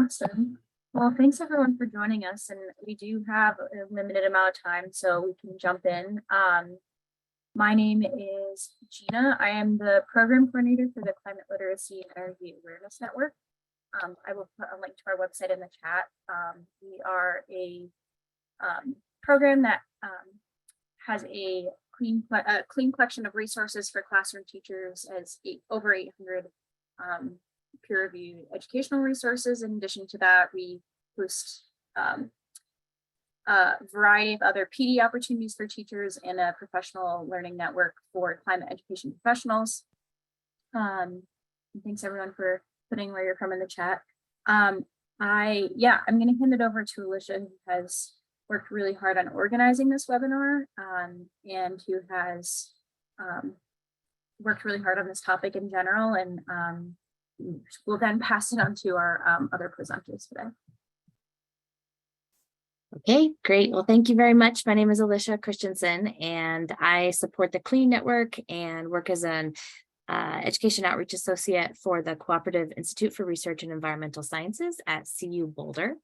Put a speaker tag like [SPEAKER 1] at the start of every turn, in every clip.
[SPEAKER 1] Awesome. Well, thanks everyone for joining us, and we do have a limited amount of time, so we can jump in. My name is Gina. I am the program coordinator for the Climate Literacy and Energy Awareness Network. I will put a link to our website in the chat. We are a program that has a clean collection of resources for classroom teachers, as over 800 peer-reviewed educational resources. In addition to that, we host a variety of other PD opportunities for teachers and a professional learning network for climate education professionals. Thanks everyone for putting where you're from in the chat. I'm going to hand it over to Alicia, who has worked really hard on organizing this webinar and who has worked really hard on this topic in general, and we'll then pass it on to our other presenters today.
[SPEAKER 2] Okay, great. Well, thank you very much. My name is Alicia Christensen, and I support the CLEAN Network and work as an Education Outreach Associate for the Cooperative Institute for Research in Environmental Sciences at CU Boulder.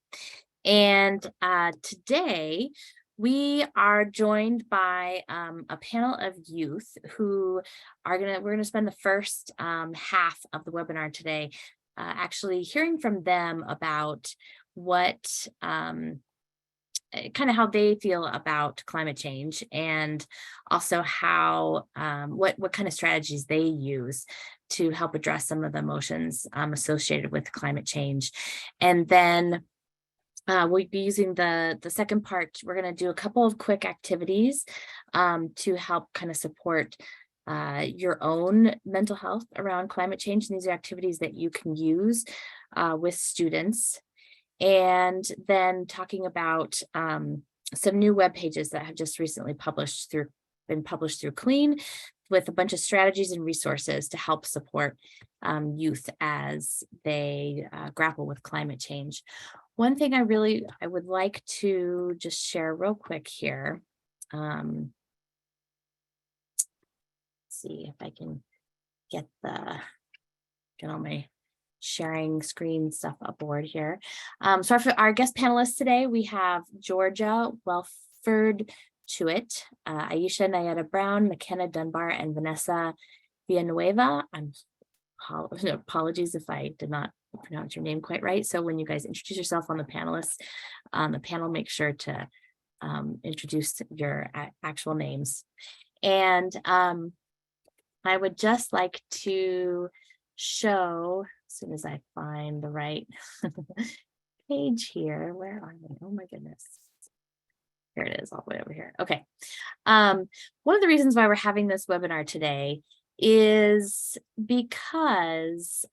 [SPEAKER 2] And today we are joined by a panel of youth who are we're gonna spend the first half of the webinar today actually hearing from them about what kind of how they feel about climate change, and also how what kind of strategies they use to help address some of the emotions associated with climate change. And then we'll be using the second part. We're going to do a couple of quick activities to help kind of support your own mental health around climate change. And these are activities that you can use with students. And then talking about some new web pages that have just recently been published through CLEAN, with a bunch of strategies and resources to help support youth as they grapple with climate change. One thing I would like to just share real quick here. See if I can get all my sharing screen stuff aboard here. So for our guest panelists today, we have Georgia Welford Chewett, Aisha Nayeta Brown, McKenna Dunbar, and Vanessa Villanueva. Apologies if I did not pronounce your name quite right. So when you guys introduce yourself on the panelists, the panel, make sure to introduce your actual names. And I would just like to show, as soon as I find the right page here, where are they? Oh my goodness. Here it is, all the way over here. Okay. One of the reasons why we're having this webinar today is because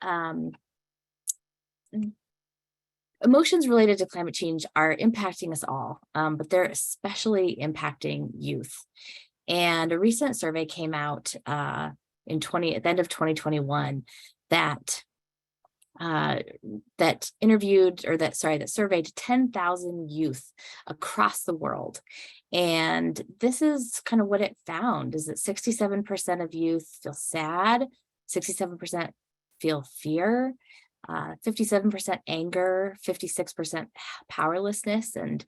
[SPEAKER 2] emotions related to climate change are impacting us all, but they're especially impacting youth. And a recent survey came out at the end of 2021 that surveyed 10,000 youth across the world. And this is kind of what it found, is that 67% of youth feel sad, 67% feel fear, 57% anger, 56% powerlessness, and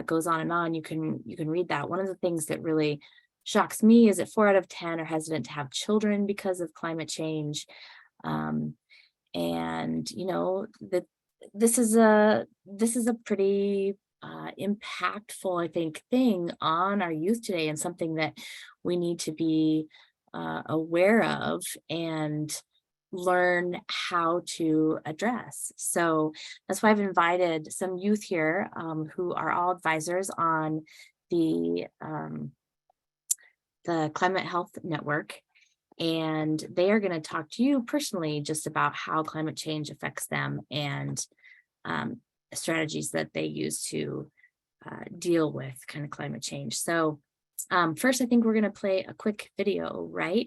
[SPEAKER 2] goes on and on. You can read that. One of the things that really shocks me is that 4 out of 10 are hesitant to have children because of climate change. And you know that this is a pretty impactful, I think, thing on our youth today, and something that we need to be aware of and learn how to address. So that's why I've invited some youth here who are all advisors on the Climate Health Network. And they are going to talk to you personally just about how climate change affects them, and strategies that they use to deal with kind of climate change. So first, I think we're going to play a quick video, right?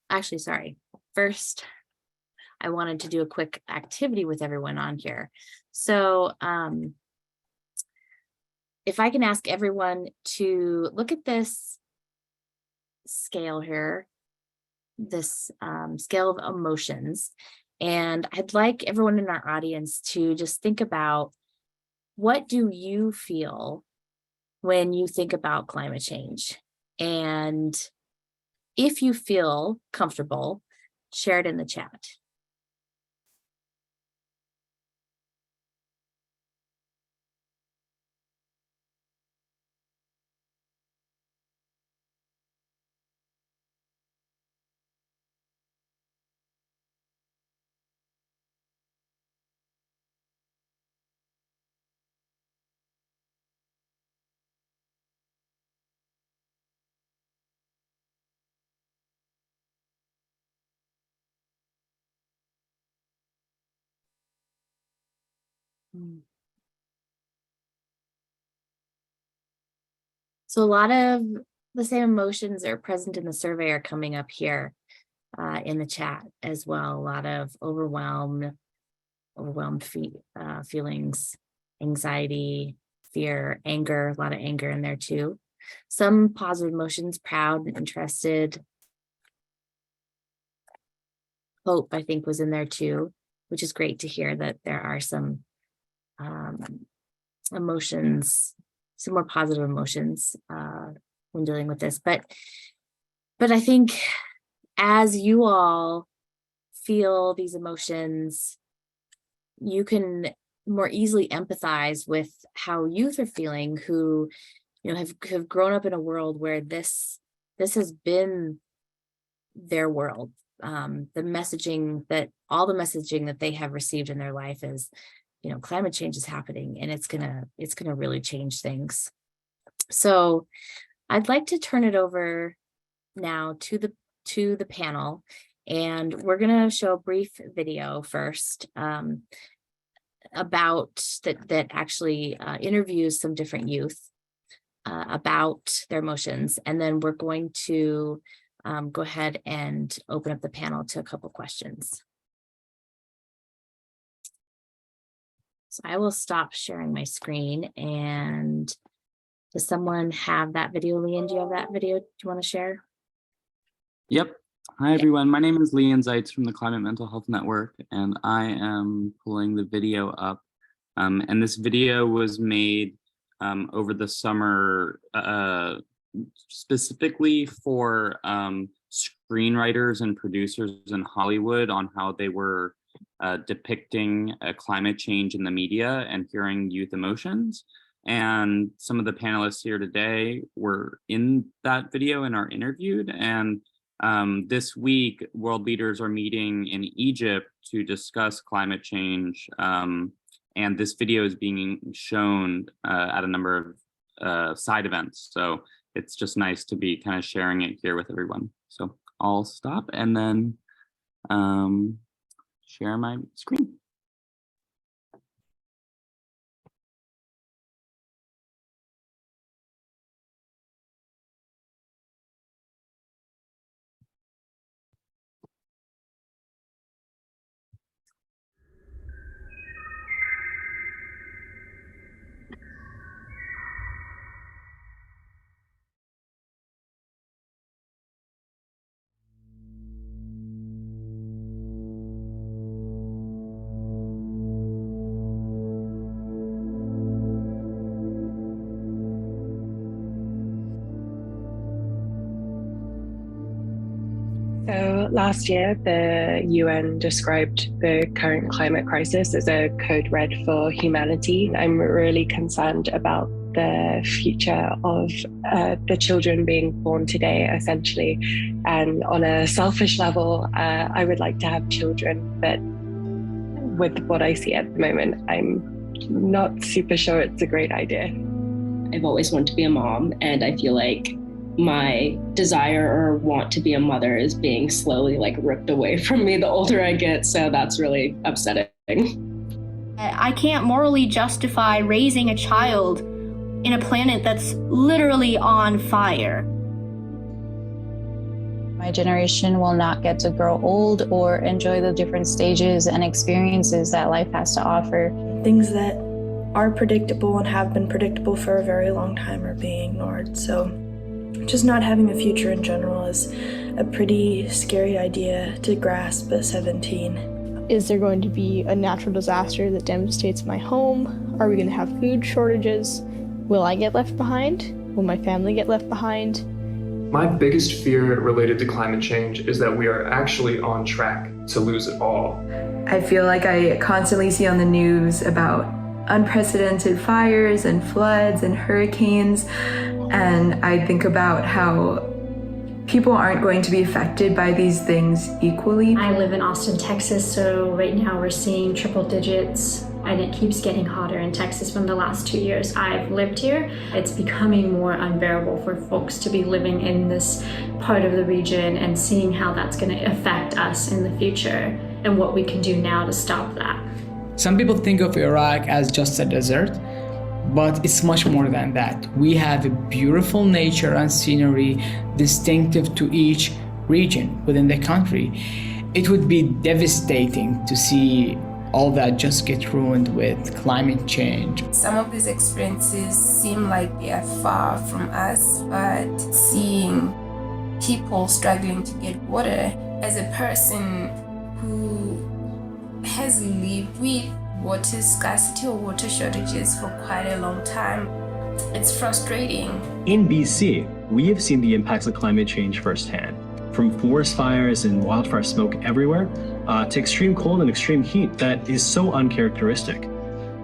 [SPEAKER 2] Actually, sorry. First, I wanted to do a quick activity with everyone on here. So if I can ask everyone to look at this scale here, this scale of emotions, And I'd like everyone in our audience to just think about, what do you feel when you think about climate change? And if you feel comfortable, share it in the chat. So a lot of the same emotions are present in the survey are coming up here in the chat as well. A lot of overwhelmed feelings, anxiety, fear, anger, a lot of anger in there too. Some positive emotions, proud, interested. Hope, I think, was in there too, which is great to hear that there are some emotions, some more positive emotions when dealing with this. But I think as you all feel these emotions, you can more easily empathize with how youth are feeling, who, you know, have grown up in a world where this has been their world. All the messaging that they have received in their life is, you know, climate change is happening and it's gonna really change things. So I'd like to turn it over now to the panel, and we're gonna show a brief video first about that actually interviews some different youth about their emotions, and then we're going to go ahead and open up the panel to a couple questions. So I will stop sharing my screen. And does someone have that video? Leanne, do you have that video? Do you want to share?
[SPEAKER 3] Yep. Hi, everyone. My name is Leanne Zeitz from the Climate Mental Health Network, and I am pulling the video up. And this video was made over the summer specifically for screenwriters and producers in Hollywood on how they were depicting climate change in the media and hearing youth emotions. And some of the panelists here today were in that video and are interviewed. And this week, world leaders are meeting in Egypt to discuss climate change. And this video is being shown at a number of side events. So it's just nice to be kind of sharing it here with everyone. So I'll stop and then share my screen.
[SPEAKER 4] So last year, the UN described the current climate crisis as a code red for humanity. I'm really concerned about the future of the children being born today, essentially. And on a selfish level, I would like to have children, but with what I see at the moment, I'm not super sure it's a great idea.
[SPEAKER 5] I've always wanted to be a mom, and I feel like my desire or want to be a mother is being slowly ripped away from me the older I get. So that's really upsetting.
[SPEAKER 6] I can't morally justify raising a child in a planet that's literally on fire.
[SPEAKER 7] My generation will not get to grow old or enjoy the different stages and experiences that life has to offer.
[SPEAKER 8] Things that are predictable and have been predictable for a very long time are being ignored. So just not having a future in general is a pretty scary idea to grasp at 17. Is there going to be a natural disaster that devastates my home? Are we going to have food shortages? Will I get left behind? Will my family get left behind?
[SPEAKER 9] My biggest fear related to climate change is that we are actually on track to lose it all.
[SPEAKER 10] I feel like I constantly see on the news about unprecedented fires and floods and hurricanes, and I think about how people aren't going to be affected by these things equally.
[SPEAKER 11] I live in Austin, Texas, so right now we're seeing triple digits, and it keeps getting hotter in Texas from the last 2 years I've lived here. It's becoming more unbearable for folks to be living in this part of the region and seeing how that's going to affect us in the future and what we can do now to stop that.
[SPEAKER 12] Some people think of Iraq as just a desert, but it's much more than that. We have a beautiful nature and scenery distinctive to each region within the country. It would be devastating to see all that just get ruined with climate change.
[SPEAKER 13] Some of these experiences seem like they are far from us, but seeing people struggling to get water, as a person who has lived with water scarcity or water shortages for quite a long time, it's frustrating.
[SPEAKER 14] In BC, we have seen the impacts of climate change firsthand, from forest fires and wildfire smoke everywhere, to extreme cold and extreme heat that is so uncharacteristic.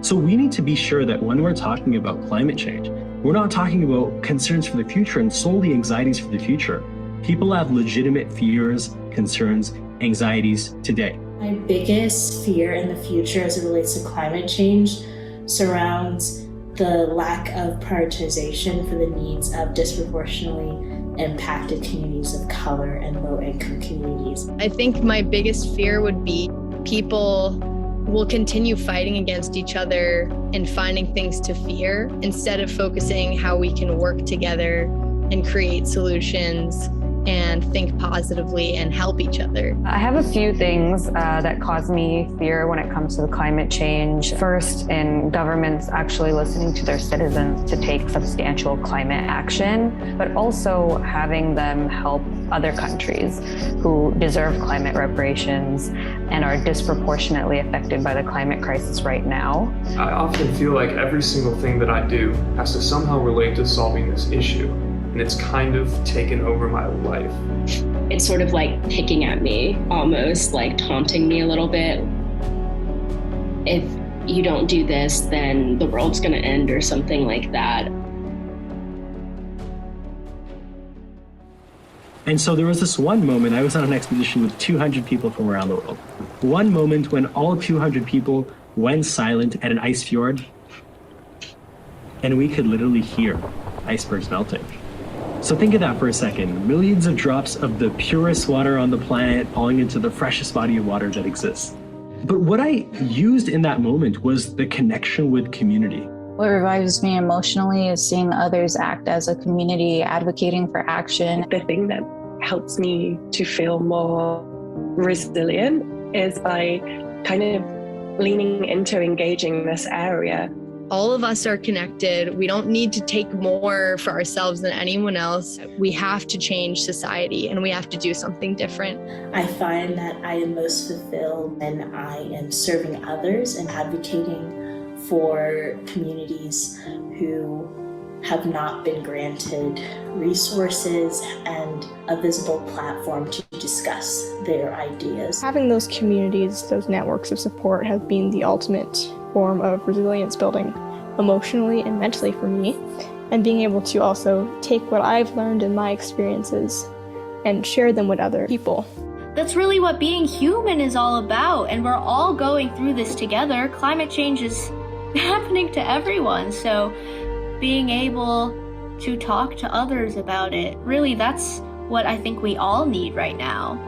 [SPEAKER 14] So we need to be sure that when we're talking about climate change, we're not talking about concerns for the future and solely anxieties for the future. People have legitimate fears, concerns, anxieties today.
[SPEAKER 15] My biggest fear in the future as it relates to climate change surrounds the lack of prioritization for the needs of disproportionately impacted communities of color and low-income communities.
[SPEAKER 16] I think my biggest fear would be people will continue fighting against each other and finding things to fear instead of focusing how we can work together and create solutions and think positively and help each other.
[SPEAKER 17] I have a few things that cause me fear when it comes to the climate change. First, in governments actually listening to their citizens to take substantial climate action, but also having them help other countries who deserve climate reparations and are disproportionately affected by the climate crisis right now.
[SPEAKER 9] I often feel like every single thing that I do has to somehow relate to solving this issue. And it's kind of taken over my life.
[SPEAKER 5] It's sort of like picking at me, almost like taunting me a little bit. If you don't do this, then the world's gonna end or something like that.
[SPEAKER 14] And so there was this one moment, I was on an expedition with 200 people from around the world. One moment when all 200 people went silent at an ice fjord, and we could literally hear icebergs melting. So think of that for a second. Millions of drops of the purest water on the planet falling into the freshest body of water that exists. But what I used in that moment was the connection with community.
[SPEAKER 7] What revives me emotionally is seeing others act as a community, advocating for action.
[SPEAKER 4] The thing that helps me to feel more resilient is by kind of leaning into engaging this area.
[SPEAKER 16] All of us are connected. We don't need to take more for ourselves than anyone else. We have to change society and we have to do something different.
[SPEAKER 15] I find that I am most fulfilled when I am serving others and advocating for communities who have not been granted resources and a visible platform to discuss their ideas.
[SPEAKER 8] Having those communities, those networks of support have been the ultimate form of resilience building emotionally and mentally for me, and being able to also take what I've learned in my experiences and share them with other people.
[SPEAKER 6] That's really what being human is all about, and we're all going through this together. Climate change is happening to everyone, so being able to talk to others about it, really that's what I think we all need right now.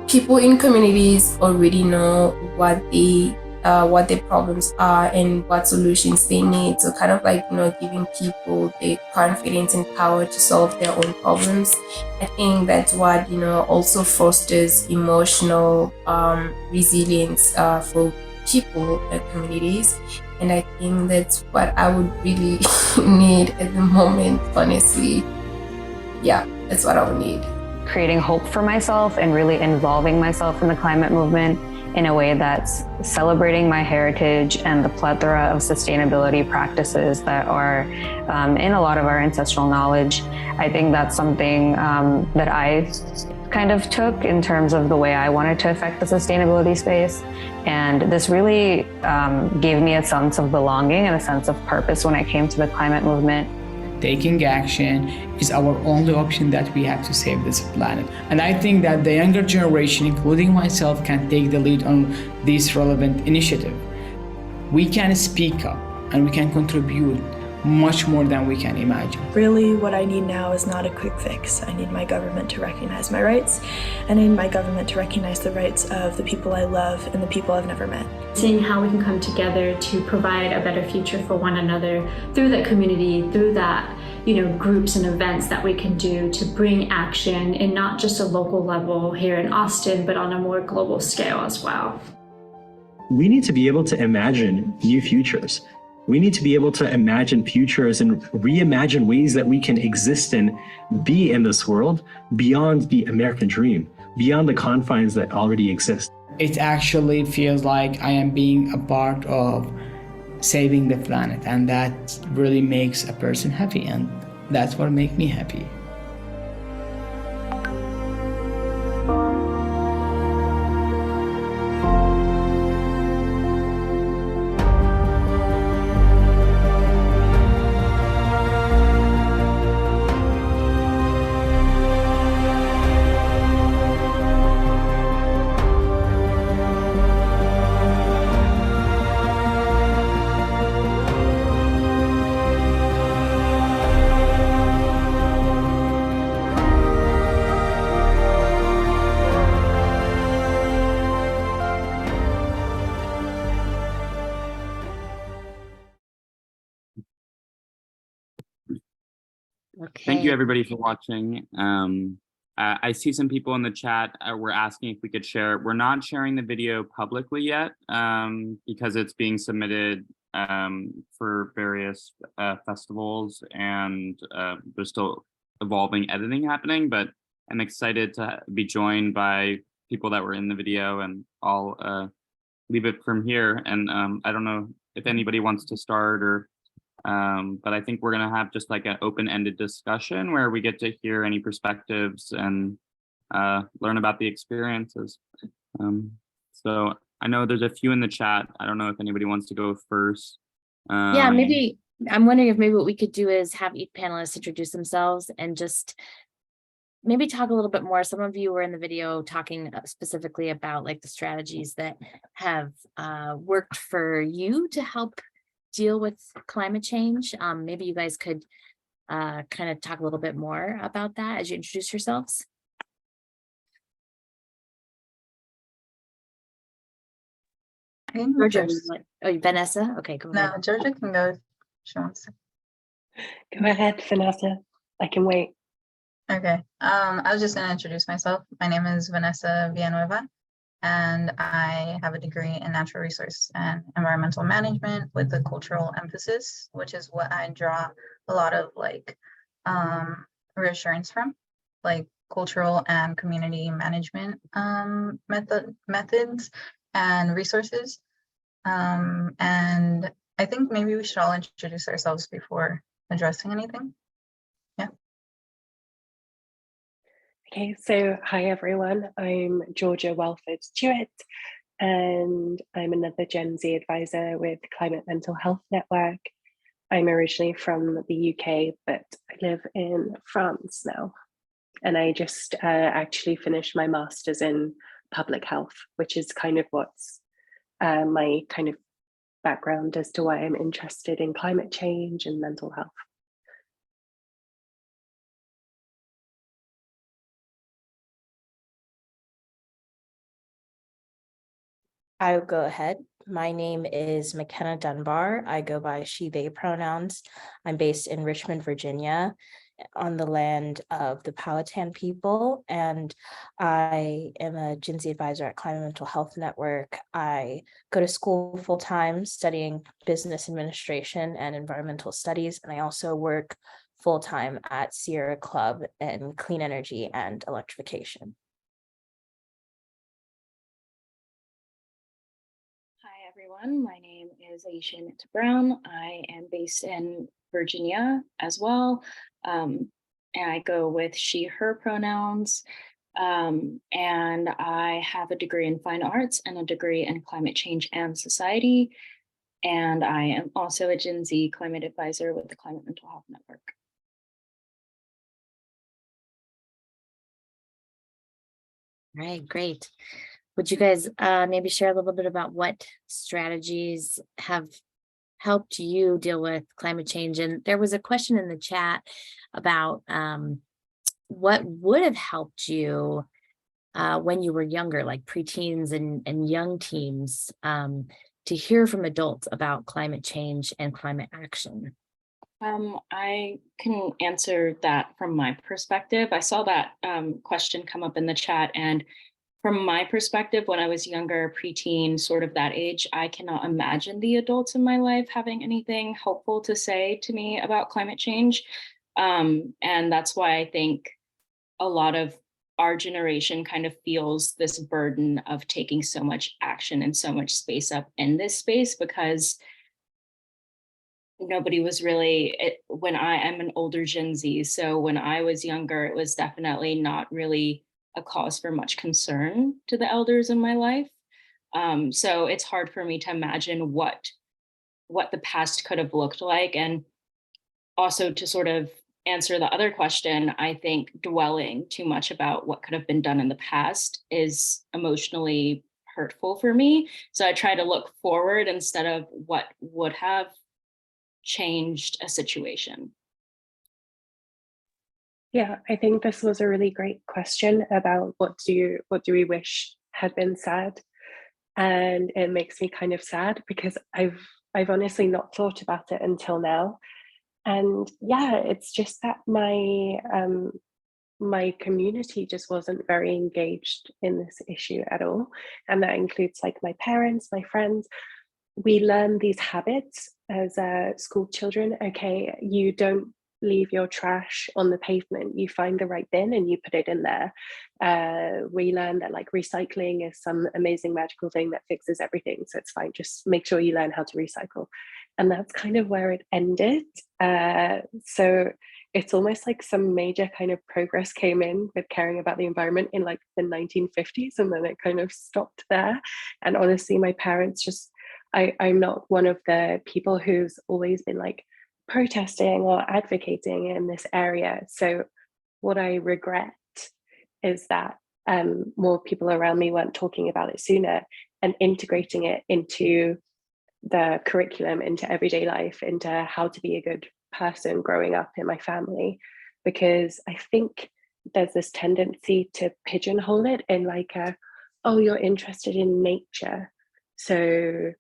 [SPEAKER 13] People in communities already know what their problems are and what solutions they need. So kind of like, giving people the confidence and power to solve their own problems. I think that's what, also fosters emotional resilience for people and communities. And I think that's what I would really need at the moment, honestly. Yeah, that's what I would need.
[SPEAKER 17] Creating hope for myself and really involving myself in the climate movement in a way that's celebrating my heritage and the plethora of sustainability practices that are in a lot of our ancestral knowledge. I think that's something that I kind of took in terms of the way I wanted to affect the sustainability space. And this really gave me a sense of belonging and a sense of purpose when it came to the climate movement.
[SPEAKER 12] Taking action is our only option that we have to save this planet. And I think that the younger generation, including myself, can take the lead on this relevant initiative. We can speak up and we can contribute much more than we can imagine.
[SPEAKER 18] Really, what I need now is not a quick fix. I need my government to recognize my rights, and I need my government to recognize the rights of the people I love and the people I've never met.
[SPEAKER 11] Seeing how we can come together to provide a better future for one another through that community, through that, groups and events that we can do to bring action in not just a local level here in Austin, but on a more global scale as well.
[SPEAKER 14] We need to be able to imagine new futures. We need to be able to imagine futures and reimagine ways that we can exist and be in this world beyond the American dream, beyond the confines that already exist.
[SPEAKER 12] It actually feels like I am being a part of saving the planet, and that really makes a person happy, and that's what makes me happy.
[SPEAKER 3] Thank you everybody for watching. I see some people in the chat were asking if we could share. We're not sharing the video publicly yet because it's being submitted for various festivals, and there's still evolving editing happening, but I'm excited to be joined by people that were in the video, and I'll leave it from here. And I don't know if anybody wants to start, or but I think we're going to have just like an open-ended discussion where we get to hear any perspectives and learn about the experiences. So I know there's a few in the chat. I don't know if anybody wants to go first.
[SPEAKER 2] Yeah, maybe I'm wondering if maybe what we could do is have each panelist introduce themselves and just maybe talk a little bit more. Some of you were in the video talking specifically about like the strategies that have worked for you to help deal with climate change. Maybe you guys could kind of talk a little bit more about that as you introduce yourselves. Georgia, oh, Vanessa? Okay, go ahead.
[SPEAKER 19] No, Georgia can go if she wants to.
[SPEAKER 4] Go ahead, Vanessa. I can wait.
[SPEAKER 19] Okay. I was just going to introduce myself. My name is Vanessa Villanueva, and I have a degree in natural resource and environmental management with a cultural emphasis, which is what I draw a lot of like reassurance from, like cultural and community management methods and resources. And I think maybe we should all introduce ourselves before addressing anything. Yeah.
[SPEAKER 4] Okay, so hi everyone, I'm Georgia Welford Stewart, and I'm another Gen Z advisor with Climate Mental Health Network. I'm originally from the UK, but I live in France now. And I just actually finished my master's in public health, which is kind of what's my kind of background as to why I'm interested in climate change and mental health.
[SPEAKER 20] I'll go ahead. My name is McKenna Dunbar. I go by she, they pronouns. I'm based in Richmond, Virginia, on the land of the Powhatan people, and I am a Gen Z advisor at Climate Mental Health Network. I go to school full-time studying business administration and environmental studies, and I also work full-time at Sierra Club in clean energy and electrification.
[SPEAKER 21] everyone. My name is Alicia Brown. I am based in Virginia as well. And I go with she, her pronouns. And I have a degree in fine arts and a degree in climate change and society. And I am also a Gen Z climate advisor with the Climate Mental Health Network.
[SPEAKER 2] All right, great. Would you guys maybe share a little bit about what strategies have helped you deal with climate change? And there was a question in the chat about what would have helped you when you were younger, like preteens and young teens, to hear from adults about climate change and climate action?
[SPEAKER 21] I can answer that from my perspective. I saw that question come up in the chat, and from my perspective, when I was younger, preteen, sort of that age, I cannot imagine the adults in my life having anything helpful to say to me about climate change. And that's why I think a lot of our generation kind of feels this burden of taking so much action and so much space up in this space, because nobody was really, when I'm an older Gen Z, so when I was younger, it was definitely not really a cause for much concern to the elders in my life. So it's hard for me to imagine what the past could have looked like. And also to sort of answer the other question, I think dwelling too much about what could have been done in the past is emotionally hurtful for me. So I try to look forward instead of what would have changed a situation.
[SPEAKER 4] Yeah, I think this was a really great question about what do we wish had been said, and it makes me kind of sad because I've honestly not thought about it until now. And yeah, it's just that my my community just wasn't very engaged in this issue at all, and that includes like my parents, my friends. We learn these habits as school children. Okay, you don't leave your trash on the pavement, you find the right bin and you put it in there. We learn that like recycling is some amazing magical thing that fixes everything, so it's fine, just make sure you learn how to recycle. And that's kind of where it ended. So it's almost like some major kind of progress came in with caring about the environment in like the 1950s, and then it kind of stopped there. And honestly, my parents just, I'm not one of the people who's always been like protesting or advocating in this area. So what I regret is that more people around me weren't talking about it sooner and integrating it into the curriculum, into everyday life, into how to be a good person growing up in my family. Because I think there's this tendency to pigeonhole it in like oh, you're interested in nature, so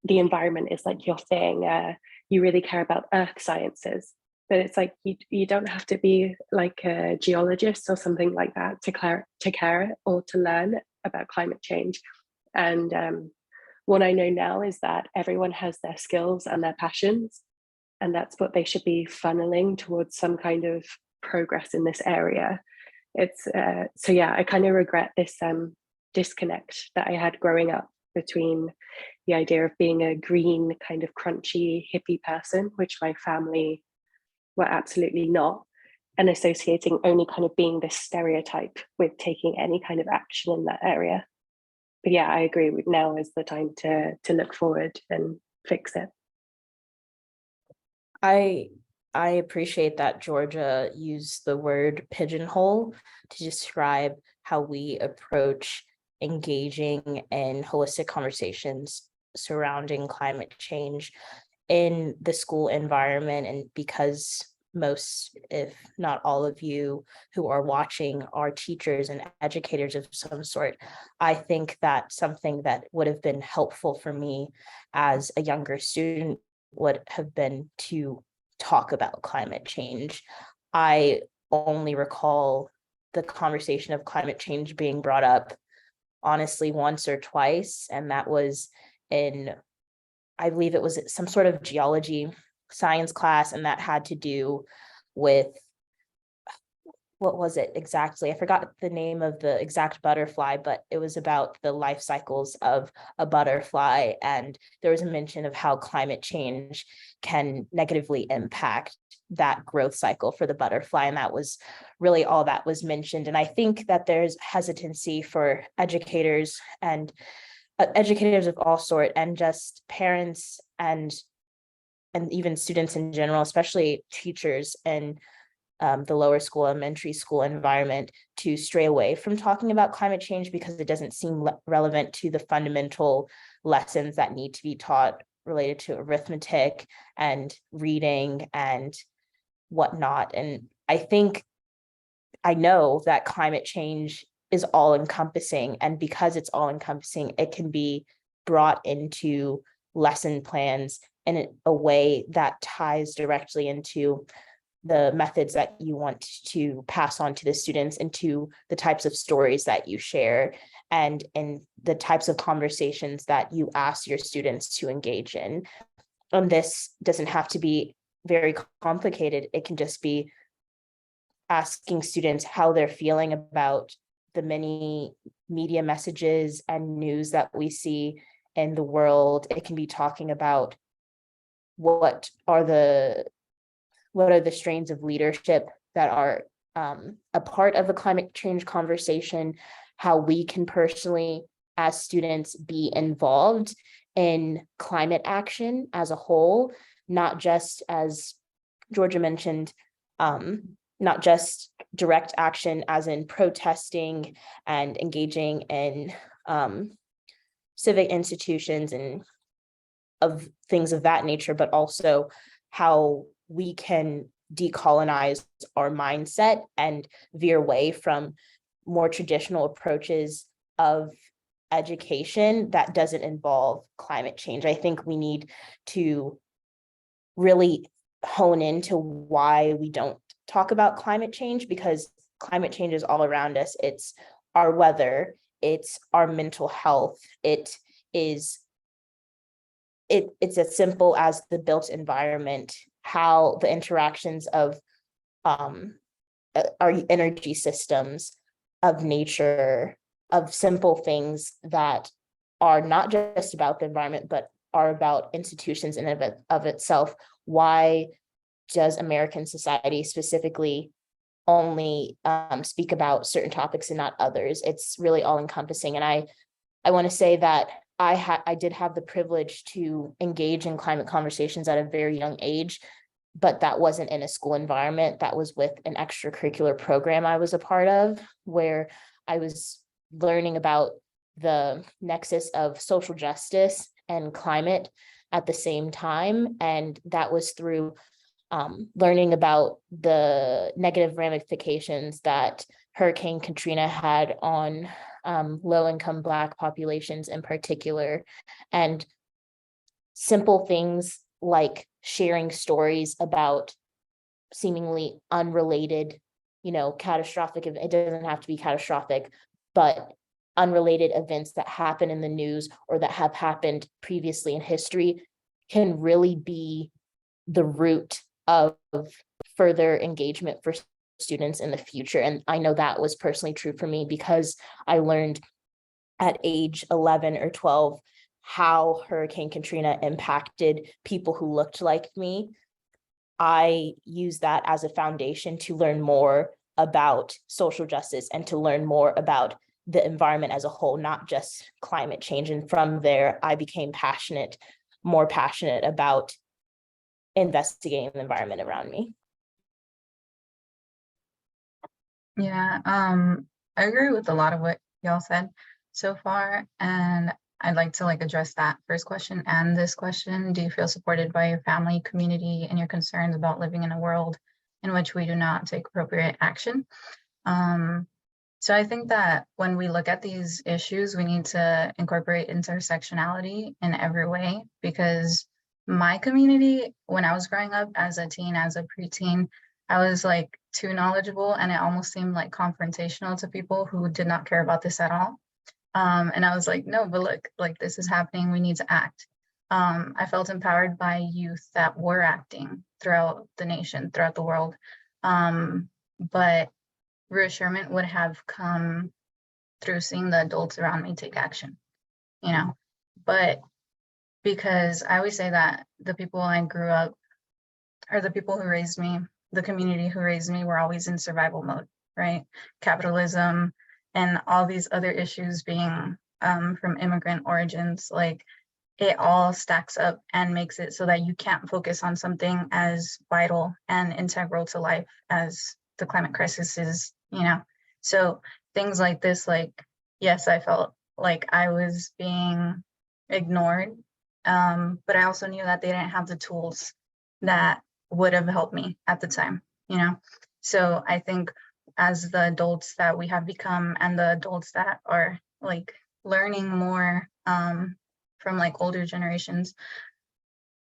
[SPEAKER 4] the environment is like your thing. You really care about earth sciences, but it's like you don't have to be like a geologist or something like that to care or to learn about climate change. And what I know now is that everyone has their skills and their passions, and that's what they should be funneling towards some kind of progress in this area. It's so yeah, I kind of regret this disconnect that I had growing up between the idea of being a green kind of crunchy hippie person, which my family were absolutely not, and associating only kind of being this stereotype with taking any kind of action in that area. But yeah, I agree with now is the time to look forward and fix it.
[SPEAKER 20] I appreciate that Georgia used the word pigeonhole to describe how we approach engaging in holistic conversations surrounding climate change in the school environment. And because most, if not all of you who are watching are teachers and educators of some sort, I think that something that would have been helpful for me as a younger student would have been to talk about climate change. I only recall the conversation of climate change being brought up honestly once or twice, and that was in, I believe it was some sort of geology science class, and that had to do with what was it exactly? I forgot the name of the exact butterfly, but it was about the life cycles of a butterfly. And there was a mention of how climate change can negatively impact that growth cycle for the butterfly. And that was really all that was mentioned. And I think that there's hesitancy for educators and educators of all sort, and just parents and even students in general, especially teachers and the lower school, elementary school environment, to stray away from talking about climate change because it doesn't seem relevant to the fundamental lessons that need to be taught related to arithmetic and reading and whatnot. And I know that climate change is all encompassing, and because it's all encompassing, it can be brought into lesson plans in a way that ties directly into the methods that you want to pass on to the students, and to the types of stories that you share, and the types of conversations that you ask your students to engage in. And this doesn't have to be very complicated. It can just be asking students how they're feeling about the many media messages and news that we see in the world. It can be talking about what are the strains of leadership that are a part of the climate change conversation, how we can personally, as students, be involved in climate action as a whole, not just, as Georgia mentioned, not just direct action as in protesting and engaging in civic institutions and of things of that nature, but also how we can decolonize our mindset and veer away from more traditional approaches of education that doesn't involve climate change. I think we need to really hone into why we don't talk about climate change, because climate change is all around us. It's our weather, it's our mental health, it's as simple as the built environment, how the interactions of our energy systems, of nature, of simple things that are not just about the environment, but are about institutions in of itself. Why does American society specifically only speak about certain topics and not others? It's really all encompassing. And I want to say that I did have the privilege to engage in climate conversations at a very young age, but that wasn't in a school environment. That was with an extracurricular program I was a part of, where I was learning about the nexus of social justice and climate at the same time. And that was through learning about the negative ramifications that Hurricane Katrina had on low-income Black populations in particular, and simple things like sharing stories about seemingly unrelated, catastrophic, it doesn't have to be catastrophic, but unrelated events that happen in the news or that have happened previously in history can really be the root of further engagement for students in the future. And I know that was personally true for me, because I learned at age 11 or 12 how Hurricane Katrina impacted people who looked like me. I used that as a foundation to learn more about social justice and to learn more about the environment as a whole, not just climate change. And from there, I became more passionate about investigating the environment around me.
[SPEAKER 19] Yeah, I agree with a lot of what y'all said so far, and I'd like to address that first question and this question. Do you feel supported by your family, community, and your concerns about living in a world in which we do not take appropriate action? So I think that when we look at these issues, we need to incorporate intersectionality in every way, because my community, when I was growing up as a teen, as a preteen, I was too knowledgeable, and it almost seemed confrontational to people who did not care about this at all. And I was like, no, but look, this is happening. We need to act. I felt empowered by youth that were acting throughout the nation, throughout the world. But reassurance would have come through seeing the adults around me take action, you know. But because I always say that the people I grew up, or the people who raised me, the community who raised me, were always in survival mode, right? Capitalism and all these other issues being from immigrant origins, like it all stacks up and makes it so that you can't focus on something as vital and integral to life as the climate crisis is, you know? So things like this, like, yes, I felt like I was being ignored, but I also knew that they didn't have the tools that would have helped me at the time, you know? So I think as the adults that we have become and the adults that are like learning more from like older generations,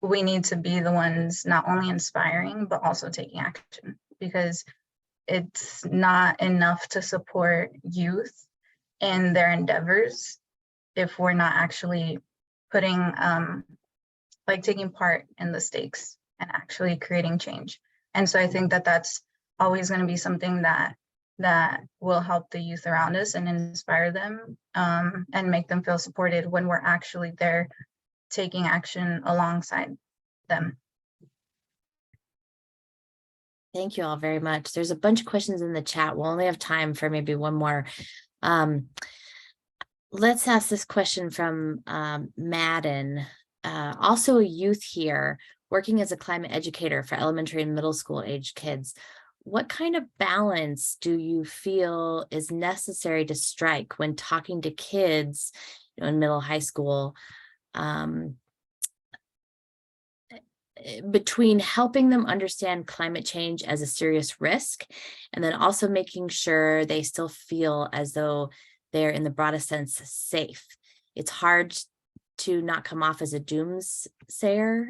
[SPEAKER 19] we need to be the ones not only inspiring, but also taking action, because it's not enough to support youth in their endeavors if we're not actually putting, like taking part in the stakes and actually creating change. And so I think that that's always going to be something that will help the youth around us and inspire them, and make them feel supported when we're actually there taking action alongside them.
[SPEAKER 2] Thank you all very much. There's a bunch of questions in the chat. We'll only have time for maybe one more. Let's ask this question from Madden, also a youth here, working as a climate educator for elementary and middle school age kids. What kind of balance do you feel is necessary to strike when talking to kids, you know, in middle high school, between helping them understand climate change as a serious risk and then also making sure they still feel as though they're, in the broadest sense, safe? It's hard to not come off as a doomsayer,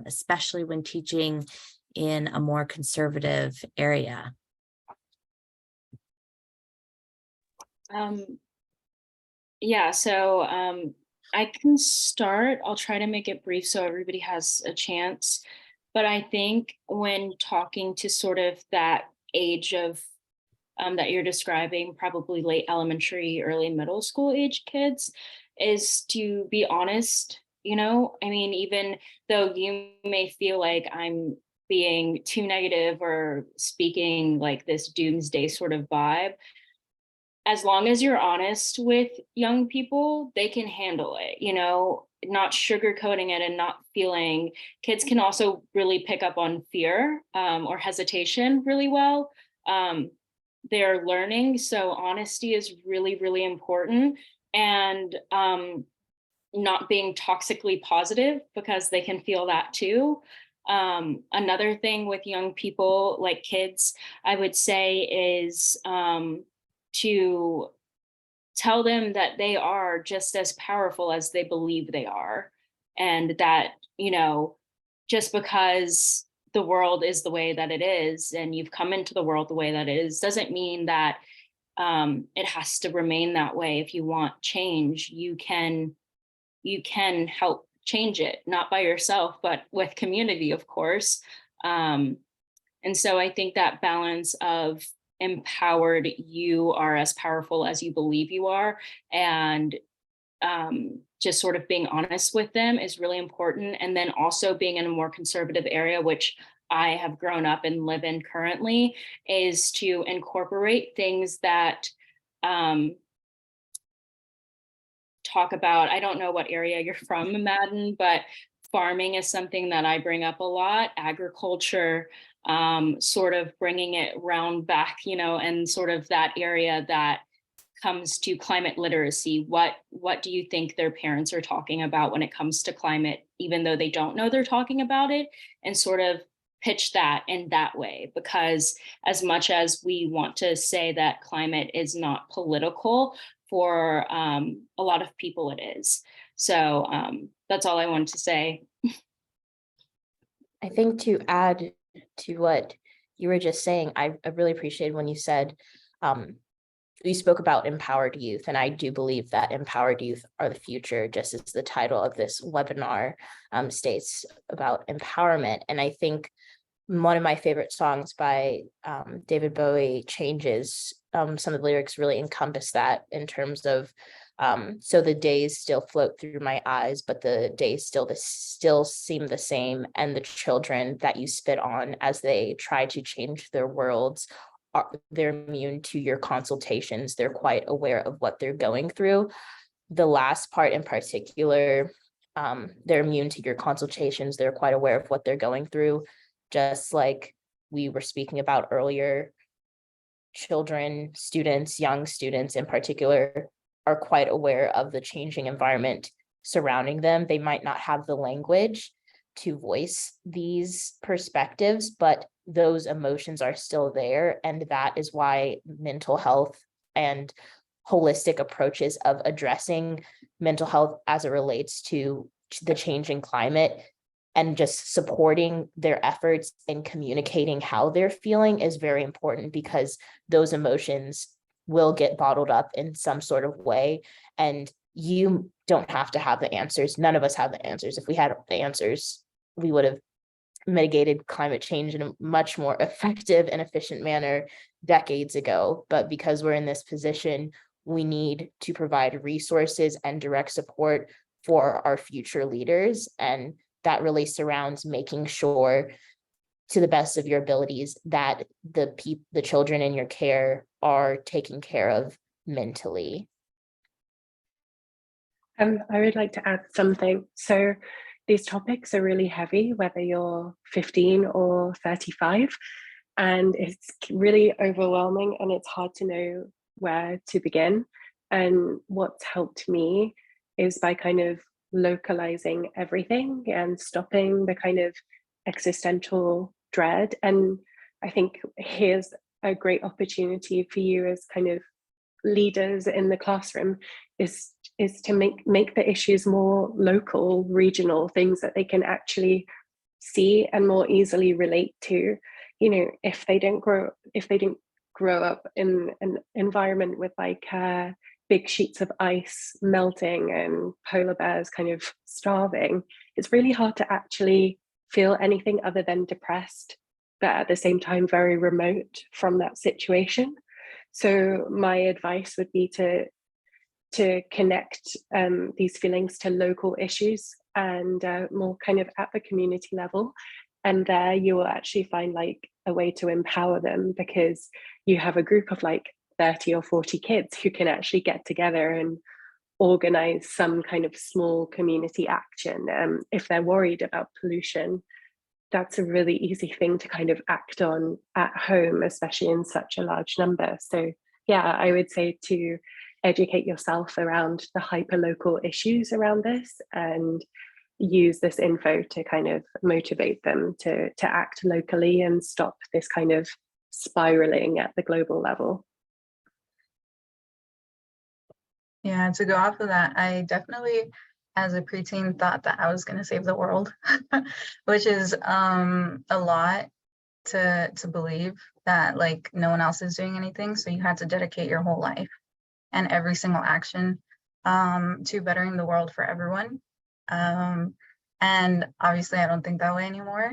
[SPEAKER 2] especially when teaching in a more conservative area.
[SPEAKER 21] Yeah, so I can start. I'll try to make it brief so everybody has a chance. But I think when talking to sort of that age of that you're describing, probably late elementary, early middle school age kids, is to be honest. You know, I mean, even though you may feel like I'm being too negative or speaking like this doomsday sort of vibe, as long as you're honest with young people, they can handle it, you know, not sugarcoating it and not feeling. Kids can also really pick up on fear or hesitation really well. They're learning, so honesty is really, really important. And not being toxically positive, because they can feel that too. Another thing with young people, like kids, I would say is to tell them that they are just as powerful as they believe they are. And that, you know, just because the world is the way that it is and you've come into the world the way that it is, doesn't mean that it has to remain that way. If you want change, you can help change it, not by yourself, but with community, of course. And so I think that balance of empowered, you are as powerful as you believe you are, and just sort of being honest with them is really important. And then also being in a more conservative area, which I have grown up and live in currently, is to incorporate things that talk about, I don't know what area you're from, Madden, but farming is something that I bring up a lot, agriculture, sort of bringing it round back, you know, and sort of that area that comes to climate literacy. What do you think their parents are talking about when it comes to climate, even though they don't know they're talking about it, and sort of pitch that in that way? Because as much as we want to say that climate is not political, for a lot of people it is. So that's all I wanted to say.
[SPEAKER 20] I think to add to what you were just saying, I really appreciated when you said, you spoke about empowered youth, and I do believe that empowered youth are the future, just as the title of this webinar states about empowerment. And I think one of my favorite songs by David Bowie, Changes, some of the lyrics really encompass that in terms of, so the days still float through my eyes, but the days still seem the same. And the children that you spit on as they try to change their worlds, they're immune to your consultations. They're quite aware of what they're going through. The last part in particular, they're immune to your consultations. They're quite aware of what they're going through. Just like we were speaking about earlier, children, students, young students in particular, are quite aware of the changing environment surrounding them. They might not have the language to voice these perspectives, but those emotions are still there. And that is why mental health and holistic approaches of addressing mental health as it relates to the changing climate and just supporting their efforts in communicating how they're feeling is very important, because those emotions will get bottled up in some sort of way. And you don't have to have the answers. None of us have the answers. If we had the answers, we would have mitigated climate change in a much more effective and efficient manner decades ago. But because we're in this position, we need to provide resources and direct support for our future leaders. And that really surrounds making sure, to the best of your abilities, that the children in your care are taken care of mentally.
[SPEAKER 4] I would like to add something. So these topics are really heavy, whether you're 15 or 35, and it's really overwhelming and it's hard to know where to begin. And what's helped me is by kind of localizing everything and stopping the kind of existential dread. And I think here's a great opportunity for you as kind of leaders in the classroom is to make the issues more local, regional, things that they can actually see and more easily relate to. You know, if they didn't grow up in an environment with like big sheets of ice melting and polar bears kind of starving, it's really hard to actually feel anything other than depressed, but at the same time very remote from that situation. So my advice would be to connect these feelings to local issues and more kind of at the community level. And there you will actually find like a way to empower them, because you have a group of like 30 or 40 kids who can actually get together and organize some kind of small community action. If they're worried about pollution, that's a really easy thing to kind of act on at home, especially in such a large number. So yeah, I would say to educate yourself around the hyper-local issues around this and use this info to kind of motivate them to act locally and stop this kind of spiraling at the global level.
[SPEAKER 19] Yeah, to go off of that, I definitely, as a preteen, thought that I was going to save the world, which is a lot to believe, that like no one else is doing anything. So you had to dedicate your whole life and every single action to bettering the world for everyone. And obviously I don't think that way anymore.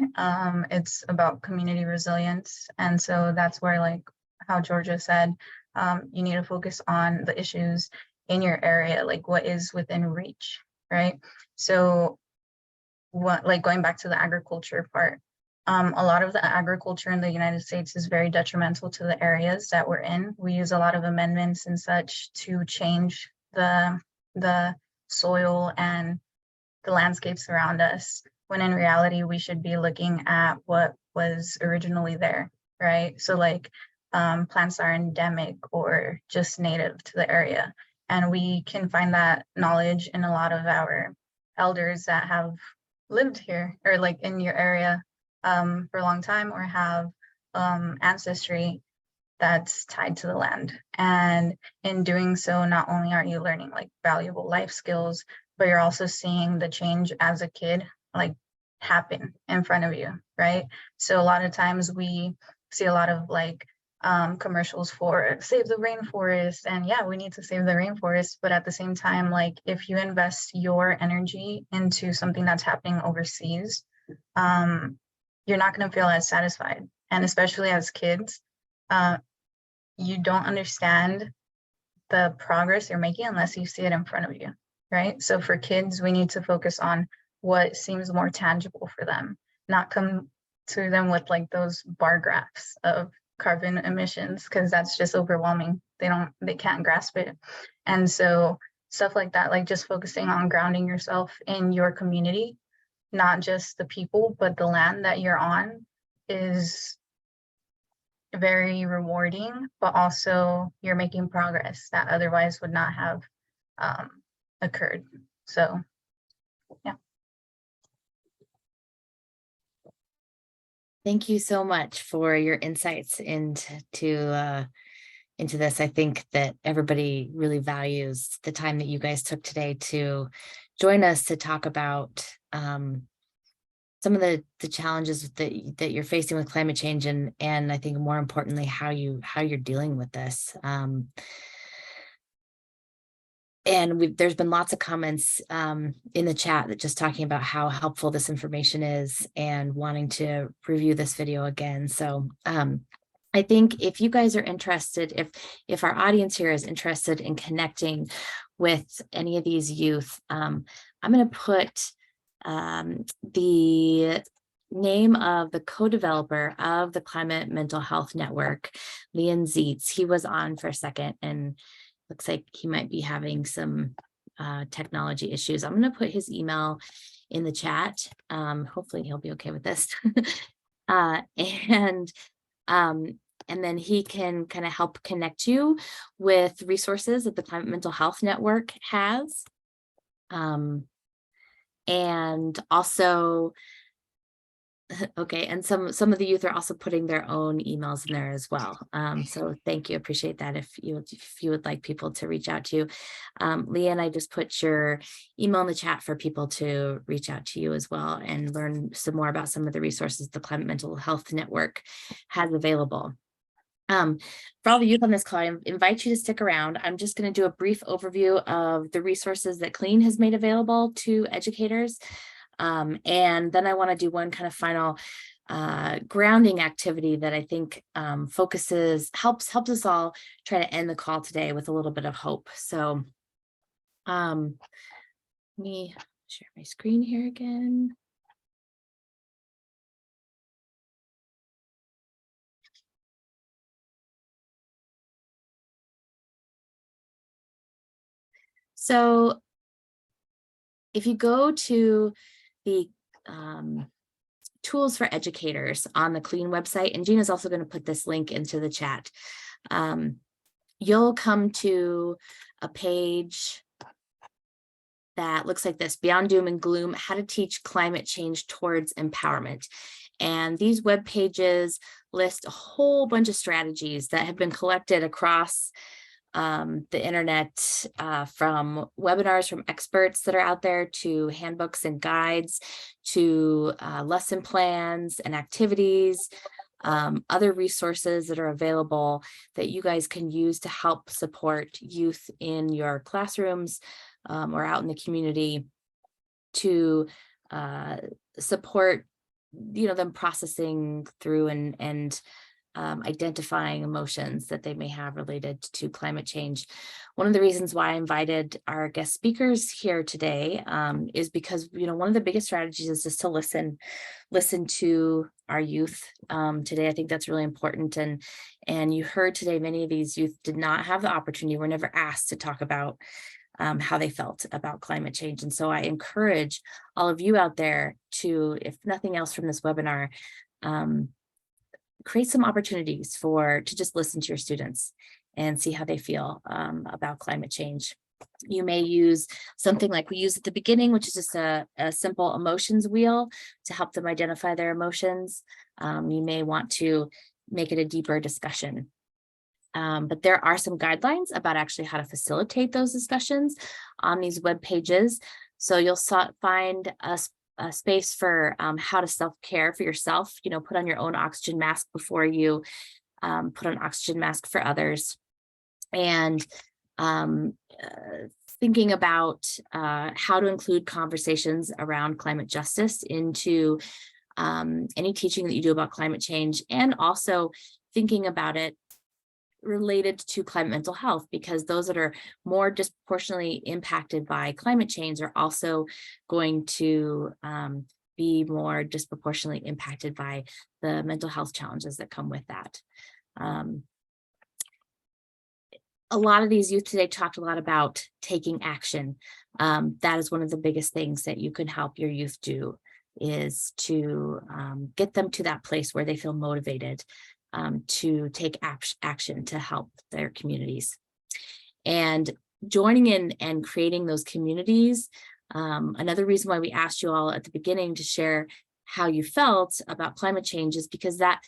[SPEAKER 19] It's about community resilience. And so that's where, like how Georgia said, you need to focus on the issues in your area, like what is within reach, right? So what, like going back to the agriculture part, a lot of the agriculture in the United States is very detrimental to the areas that we're in. We use a lot of amendments and such to change the soil and the landscapes around us, when in reality, we should be looking at what was originally there, right? So like plants are endemic or just native to the area. And we can find that knowledge in a lot of our elders that have lived here or like in your area for a long time, or have ancestry that's tied to the land. And in doing so, not only are you learning like valuable life skills, but you're also seeing the change as a kid like happen in front of you, right? So a lot of times we see a lot of like commercials for save the rainforest, and yeah, we need to save the rainforest, but at the same time, like if you invest your energy into something that's happening overseas, you're not going to feel as satisfied. And especially as kids, you don't understand the progress you're making unless you see it in front of you, right? So for kids, we need to focus on what seems more tangible for them, not come to them with like those bar graphs of carbon emissions, because that's just overwhelming. They can't grasp it. And so stuff like that, like just focusing on grounding yourself in your community, not just the people, but the land that you're on, is very rewarding, but also you're making progress that otherwise would not have occurred. So yeah.
[SPEAKER 2] Thank you so much for your insights into this. I think that everybody really values the time that you guys took today to join us to talk about some of the challenges that you're facing with climate change, and I think more importantly, how you're dealing with this. And there's been lots of comments in the chat that just talking about how helpful this information is and wanting to review this video again. So I think if you guys are interested, if our audience here is interested in connecting with any of these youth, I'm going to put the name of the co-developer of the Climate Mental Health Network, Leon Zietz. He was on for a second and looks like he might be having some technology issues. I'm going to put his email in the chat. Hopefully he'll be okay with this. And then he can kind of help connect you with resources that the Climate Mental Health Network has. And also, okay, and some of the youth are also putting their own emails in there as well. So thank you, appreciate that. If you would like people to reach out to you, Leanne, I just put your email in the chat for people to reach out to you as well and learn some more about some of the resources the Climate Mental Health Network has available. For all the youth on this call, I invite you to stick around. I'm just going to do a brief overview of the resources that CLEAN has made available to educators. And then I want to do one kind of final grounding activity that I think helps us all try to end the call today with a little bit of hope. So let me share my screen here again. So if you go to the tools for educators on the CLEAN website, and Gina's also going to put this link into the chat, you'll come to a page that looks like this: Beyond Doom and Gloom, How to Teach Climate Change Towards Empowerment. And these web pages list a whole bunch of strategies that have been collected across the internet, from webinars from experts that are out there, to handbooks and guides, to lesson plans and activities, other resources that are available that you guys can use to help support youth in your classrooms or out in the community to support them processing through and identifying emotions that they may have related to climate change. One of the reasons why I invited our guest speakers here today is because one of the biggest strategies is just to listen to our youth today. I think that's really important. And you heard today, many of these youth did not have the opportunity, were never asked to talk about how they felt about climate change. And so I encourage all of you out there to, if nothing else from this webinar, create some opportunities to just listen to your students and see how they feel about climate change. You may use something like we use at the beginning, which is just a simple emotions wheel to help them identify their emotions. You may want to make it a deeper discussion. But there are some guidelines about actually how to facilitate those discussions on these web pages. So you'll find a space for how to self-care for yourself. Put on your own oxygen mask before you put on oxygen mask for others. And thinking about how to include conversations around climate justice into any teaching that you do about climate change, and also thinking about it related to climate mental health, because those that are more disproportionately impacted by climate change are also going to be more disproportionately impacted by the mental health challenges that come with that. A lot of these youth today talked a lot about taking action. That is one of the biggest things that you can help your youth do, is to get them to that place where they feel motivated to take action to help their communities. And joining in and creating those communities, another reason why we asked you all at the beginning to share how you felt about climate change is because that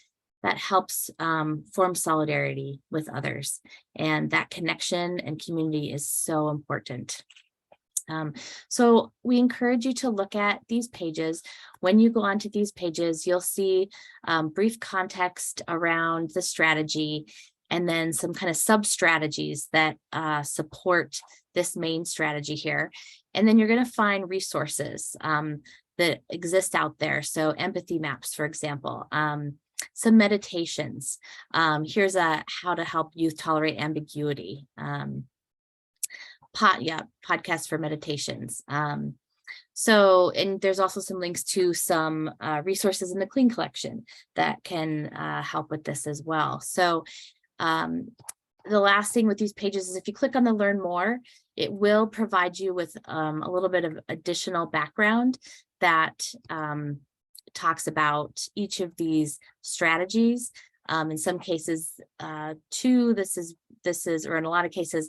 [SPEAKER 2] helps form solidarity with others. And that connection and community is so important. So we encourage you to look at these pages. When you go onto these pages, you'll see brief context around the strategy, and then some kind of sub-strategies that support this main strategy here. And then you're going to find resources that exist out there. So empathy maps, for example, some meditations. Here's a how to help youth tolerate ambiguity. Podcasts for meditations. So, and there's also some links to some resources in the Clean Collection that can help with this as well. So the last thing with these pages is if you click on the Learn More, it will provide you with a little bit of additional background that talks about each of these strategies. In some cases, this is, or in a lot of cases,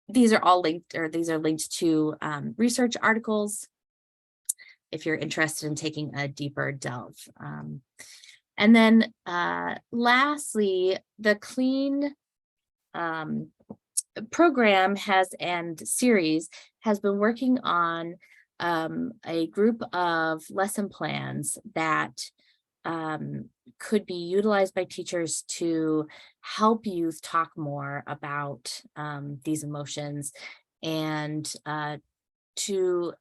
[SPEAKER 2] these are all linked, or these are linked to research articles if you're interested in taking a deeper delve. And then lastly, the Clean program and CIRES has been working on a group of lesson plans that could be utilized by teachers to help youth talk more about these emotions, and to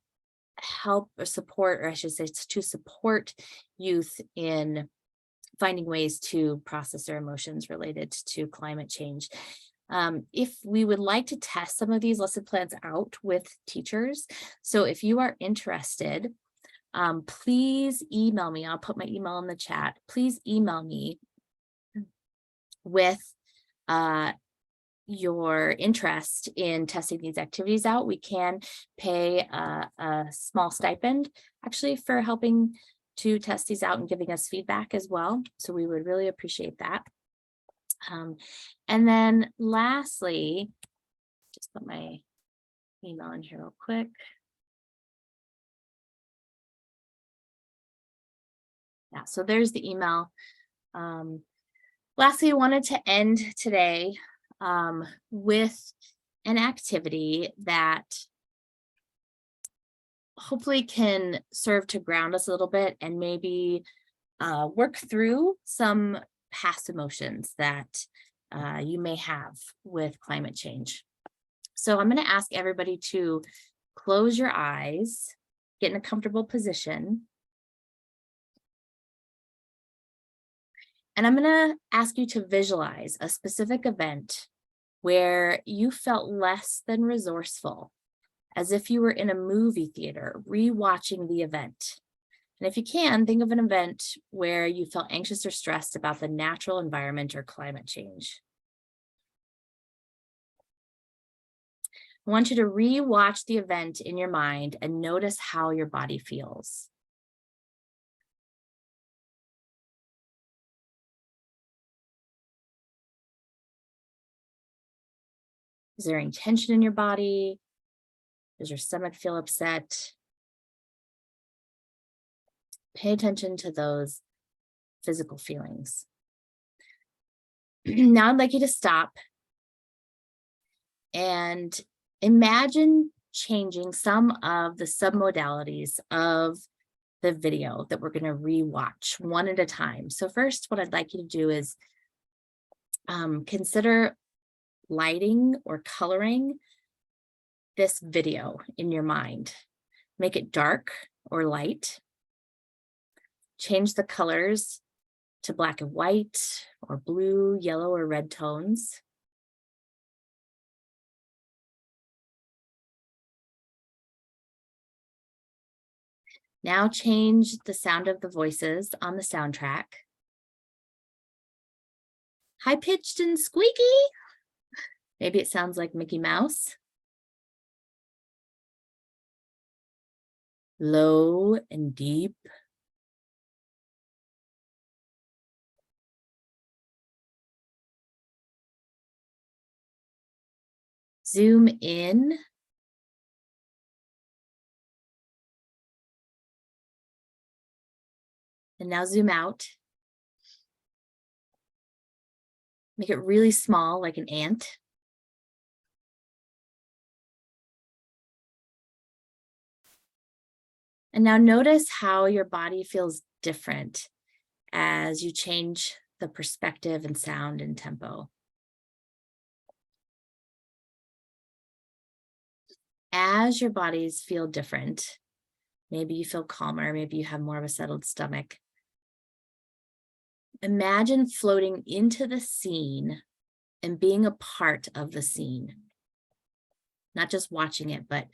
[SPEAKER 2] help or support, or I should say, to support youth in finding ways to process their emotions related to climate change. If we would like to test some of these lesson plans out with teachers, so if you are interested, please email me. I'll put my email in the chat. Please email me with your interest in testing these activities out. We can pay a small stipend actually for helping to test these out and giving us feedback as well. So we would really appreciate that. And then lastly, just put my email in here real quick. Yeah, so there's the email. Lastly, I wanted to end today with an activity that hopefully can serve to ground us a little bit and maybe work through some past emotions that you may have with climate change. So I'm going to ask everybody to close your eyes, get in a comfortable position. And I'm going to ask you to visualize a specific event where you felt less than resourceful, as if you were in a movie theater rewatching the event. And if you can, think of an event where you felt anxious or stressed about the natural environment or climate change. I want you to rewatch the event in your mind and notice how your body feels. Is there any tension in your body? Does your stomach feel upset? Pay attention to those physical feelings. Now I'd like you to stop and imagine changing some of the submodalities of the video that we're going to rewatch one at a time. So first, what I'd like you to do is consider lighting or coloring this video in your mind. Make it dark or light. Change the colors to black and white, or blue, yellow, or red tones. Now change the sound of the voices on the soundtrack. High-pitched and squeaky. Maybe it sounds like Mickey Mouse. Low and deep. Zoom in. And now zoom out. Make it really small, like an ant. And now notice how your body feels different as you change the perspective and sound and tempo. As your bodies feel different, maybe you feel calmer, maybe you have more of a settled stomach. Imagine floating into the scene and being a part of the scene. Not just watching it, but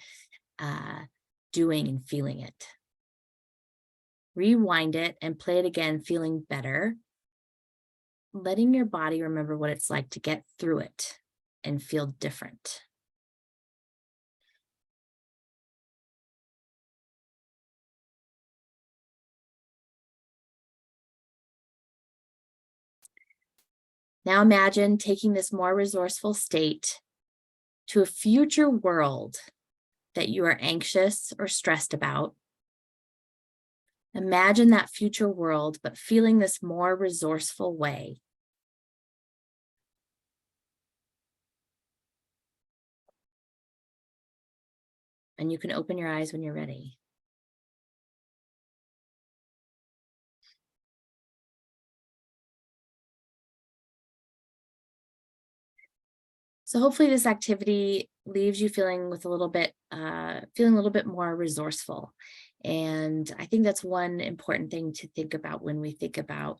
[SPEAKER 2] doing and feeling it. Rewind it and play it again, feeling better. Letting your body remember what it's like to get through it and feel different. Now imagine taking this more resourceful state to a future world that you are anxious or stressed about. Imagine that future world, but feeling this more resourceful way. And you can open your eyes when you're ready. So hopefully this activity leaves you feeling with a little bit more resourceful. And I think that's one important thing to think about when we think about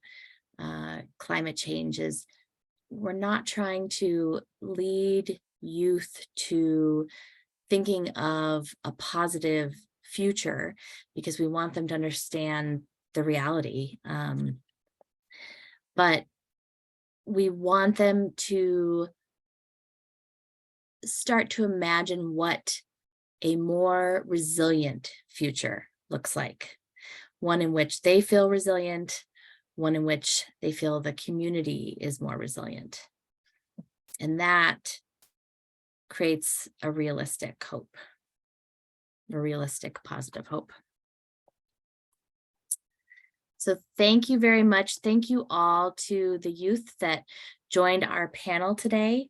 [SPEAKER 2] climate change is we're not trying to lead youth to thinking of a positive future because we want them to understand the reality. But we want them to start to imagine what a more resilient future looks like. One in which they feel resilient, one in which they feel the community is more resilient. And that creates a realistic hope, a realistic positive hope. So thank you very much. Thank you all to the youth that joined our panel today.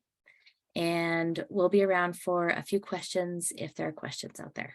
[SPEAKER 2] And we'll be around for a few questions if there are questions out there.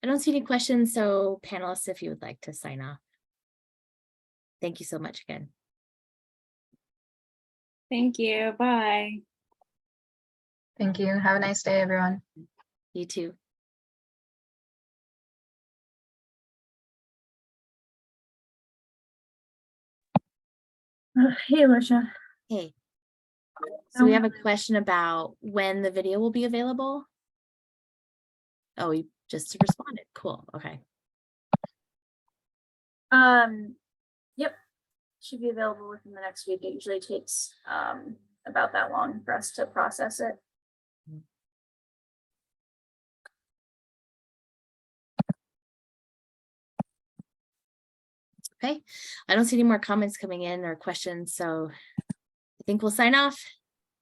[SPEAKER 2] I don't see any questions, so panelists, if you would like to sign off. Thank you so much again.
[SPEAKER 21] Thank you. Bye.
[SPEAKER 19] Thank you. Have a nice day, everyone.
[SPEAKER 2] You too.
[SPEAKER 1] Hey, Alicia.
[SPEAKER 2] Hey. So we have a question about when the video will be available. Oh, you just responded. Cool. Okay.
[SPEAKER 1] Yep. Should be available within the next week. It usually takes about that long for us to process it.
[SPEAKER 2] Okay. I don't see any more comments coming in or questions, so I think we'll sign off.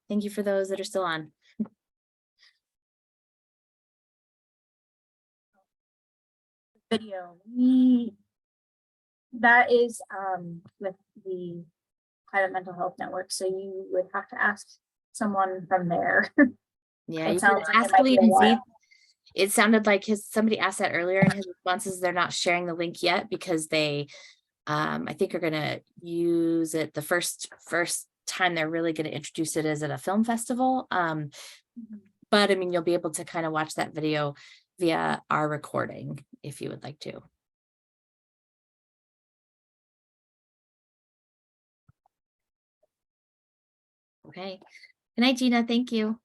[SPEAKER 2] Thank you for those that are still on.
[SPEAKER 1] Video. That is with the Private Mental Health Network, so you would have to ask someone from there.
[SPEAKER 2] Yeah,
[SPEAKER 1] It
[SPEAKER 2] you
[SPEAKER 1] sounds
[SPEAKER 2] could
[SPEAKER 1] like it
[SPEAKER 2] ask
[SPEAKER 1] might be a
[SPEAKER 2] William Z.
[SPEAKER 1] while.
[SPEAKER 2] It sounded like somebody asked that earlier, and his responses, they're not sharing the link yet because they I think are gonna use it the first time they're really gonna introduce it is at a film festival. But I mean, you'll be able to kind of watch that video via our recording if you would like to. Okay. Good night, Gina. Thank you.